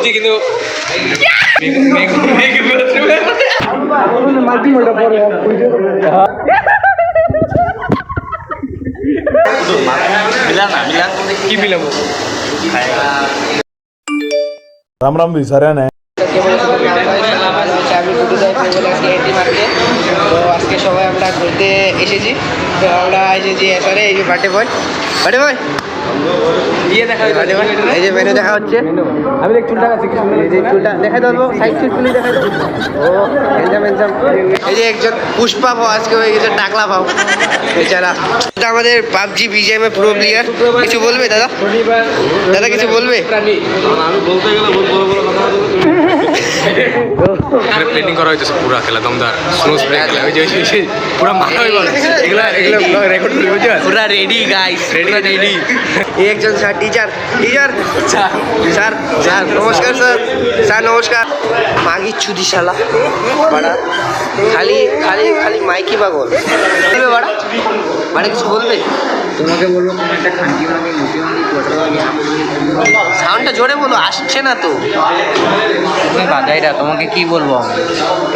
বুঝছি কিন্তু কি মিলাবো राम राम भी सारे ने আমি দুটো যাই এটি মার্কে তো আজকে সবাই আমরা ঘুরতে এসেছি তো আমরা এসেছি এসরে এই যে বার্থডে বয় এই যে মেনু দেখা হচ্ছে আমি দেখ চুলটা আছে কি সুন্দর এই যে চুলটা দেখা দেবো সাইড চুল দেখা দেবো ও হ্যান্ডসাম এই যে একজন পুষ্পা ভাও আজকে হয়ে গেছে টাকলা ভাও বেচারা এটা আমাদের পাবজি বিজিএম এর প্রো প্লেয়ার কিছু বলবে দাদা দাদা কিছু বলবে আমি বলতে গেলে বহুত বড় বড় কথা এখানে প্ল্যানিং করা হয়েছে পুরো খেলা দমদার স্নো স্প্রে খেলা ওই যে পুরো মাথা হয়ে গেল এগুলা রেকর্ড করে বুঝছো পুরো রেডি গাইস রেডি এই একজন স্যার টিচার স্যার স্যার নমস্কার স্যার স্যার নমস্কার মাগি চুদি শালা বাড়া খালি খালি খালি মাইকি পাগল বলবে বাড়া মানে কিছু বলবে তোমাকে বলবো কোনো একটা খানকি বানাবি মুটি সাউন্ডটা জোরে বলো আসছে না তো তুমি বাজাইরা তোমাকে কি বলবো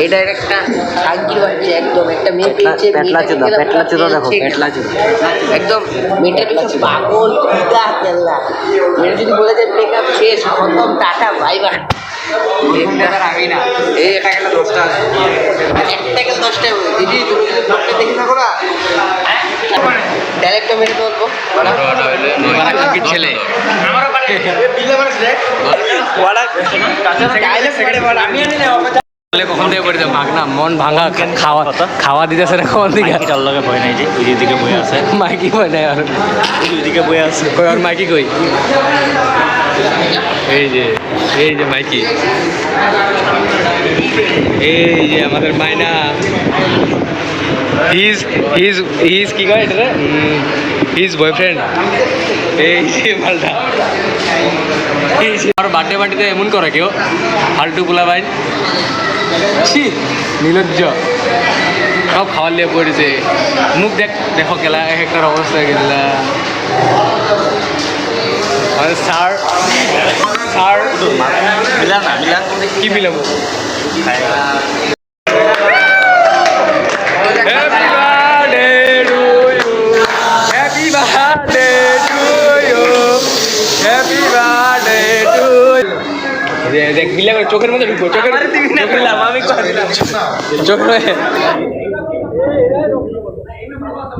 এটা একটা খানকির বাচ্চা একদম একটা মেয়ে পেয়েছে পেটলা চোদা দেখো পেটলা চোদা একদম মেয়েটার পিছনে পাগল পিতা কেল্লা মেয়েটা যদি বলে যায় ব্রেকআপ শেষ খতম টাটা বাই বাই আমি না এই একটা গেলে 10টা একটা গেলে 10টা দিদি তুমি যদি ব্লগটা দেখে থাকো না ডাইরেক্ট মেরে বলবো ছেলে কখন থেকে পড়ে ভাগনা মন ভাঙা খাওয়া খাওয়া দিতেছে না কখন দিকে তার লগে ভয় নাই যে ওই দিকে বই আছে মাইকি বই নাই আর ওইদিকে বই আছে কই আর মাইকি কই এই যে মাইকি এই যে আমাদের মাইনা হিজ কি কয় এটা রে হিজ বয়ফ্রেন্ড এই যে মালটা এই যে আর বার্থডে এমন করে কেউ ফালতু পোলা ভাই ছি নির্লজ্জ সব খাওয়ার লিয়ে পড়েছে মুখ দেখো গেলা এক একটার অবস্থা গেলা স্যার মিলান না মিলান কি মিলাবো দেখ বিলা করে চোখের মধ্যে ঢুকবো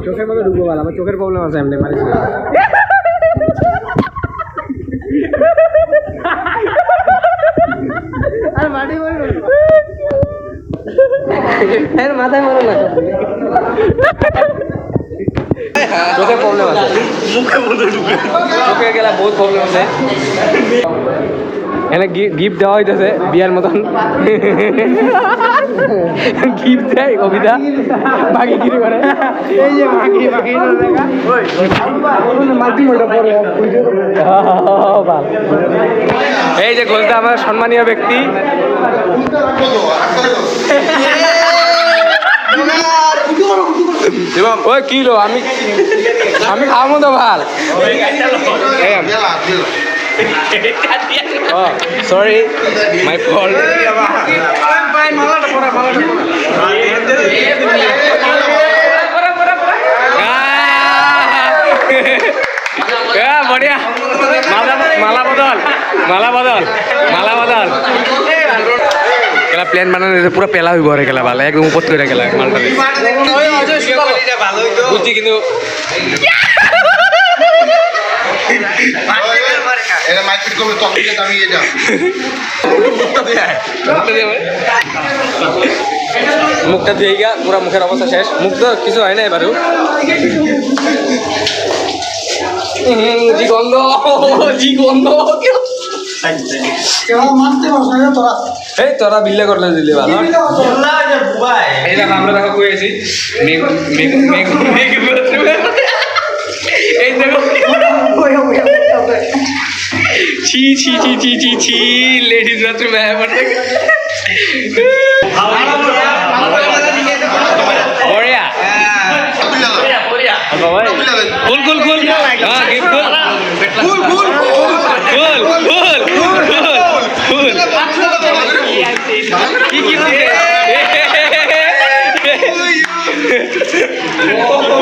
চোখের মধ্যে ঢুকবো বল আমার চোখের প্রবলেম আছে এমনি মারিস আর মাটি বলবো এর মাথায় মারো না চোখে প্রবলেম আছে চোখে গেলে বহুত প্রবলেম আছে এখানে গিফট দেওয়া হইতেছে বিয়ার মতন গিফট দেয় কবিতা বাকি কিছু করে এই যে এই যে গোলটা আমার সম্মানীয় ব্যক্তি ওই কিলো আমি খাওয়াবো তো ভাল সরি মাই ফল্ট বঢ়িয়া মালা বদল কেলা প্ল্যান বানানো পুরো পেলা হইব রে কেলা ভালো একদম উপর করে গেলা মালটা বুঝছি কিন্তু মুখটা দিয়ে গিয়া পুরা মুখের অবস্থা শেষ মুখ তো কিছু হয় না এবারও গন্ধ এই তোরা বিল্লে করলে দিলি ভালো আমরা দেখা করেছি এই দেখো ছি লেডিজ বাথরুম বঢ়িয়া ফুল ফুল কি বলছে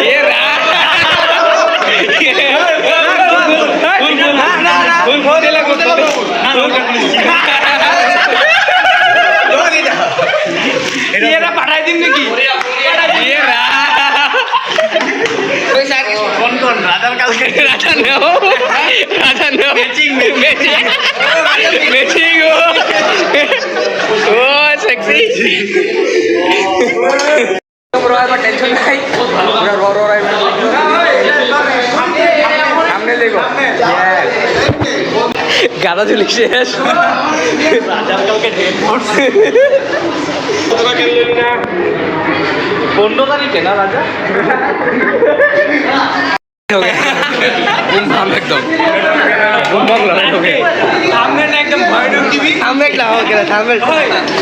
এ রা ফুল ফুল এরা পাঠাই দিন নাকি এ রা কোন রাজার কালকে রাজা নেও ম্যাচিং ও সেক্সি তোমরা এবার টেনশন নাই পুরো র সামনে দেখো গাদা ঝুলি শেষ রাজার কালকে ডেট পড়ছে 15 তারিখে না রাজা বুম ভাম একদম বুম ভাম লড়াই হবে সামনে একদম ভয় ঢুক দিবি থামবেক না ওকে থামবেক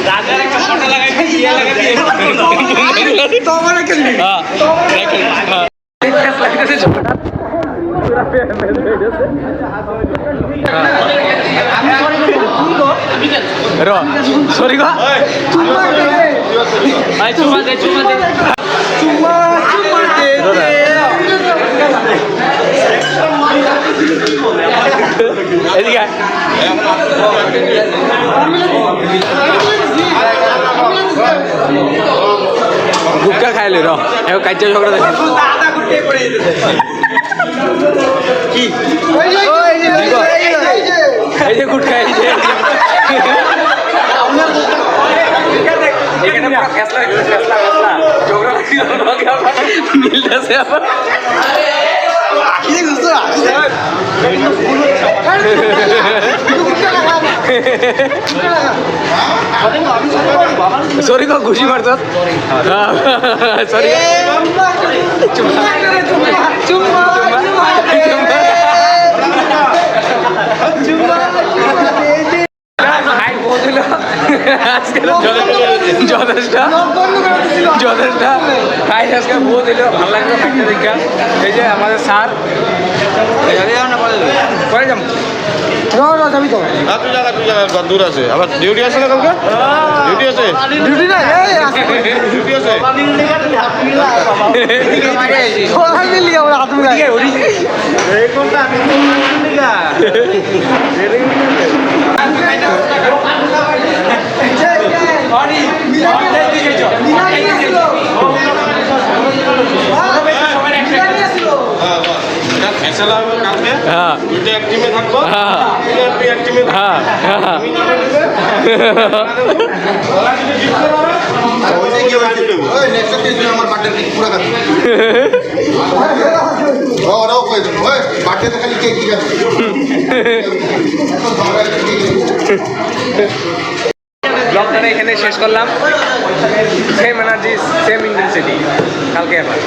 রাজার একটা ফটো লাগাই দিয়ে লাগাই দিয়ে তোমার কেন হ্যাঁ দেখেন হ্যাঁ লাগতেছে ছোটটা র সরি গো আই চুমা দে এদিকে আয়। গুটকা খাইলে র এখন কাজ্যা ঝগড়া দেখে কি এই যে গুটকা এই যে এখানে পুরো ফেসলা ঝগড়া মিলতেছে আবার সরি গো ঘুষি মারছ সরি যথেষ্ট ভাই আজকে বউ দিল ভালো লাগলো ফাইটটা দেখা এই যে আমাদের স্যার পরে যাবো যাবি তো তুই জায়গা দূর আছে আবার ডিউটি আছে না কালকে ডিউটি আছে ডিউটি না ডিউটি আছে সবাই মিলিয়ে আমরা হাত মিলাই ফেসলা হবে কালকে হ্যাঁ দুইটা এক টিমে থাকবো হ্যাঁ তুই এক টিমে হ্যাঁ হ্যাঁ ব্লগটা এখানে শেষ করলাম সেম এনার্জি সেম ইন্টেন্সিটি কালকে আবার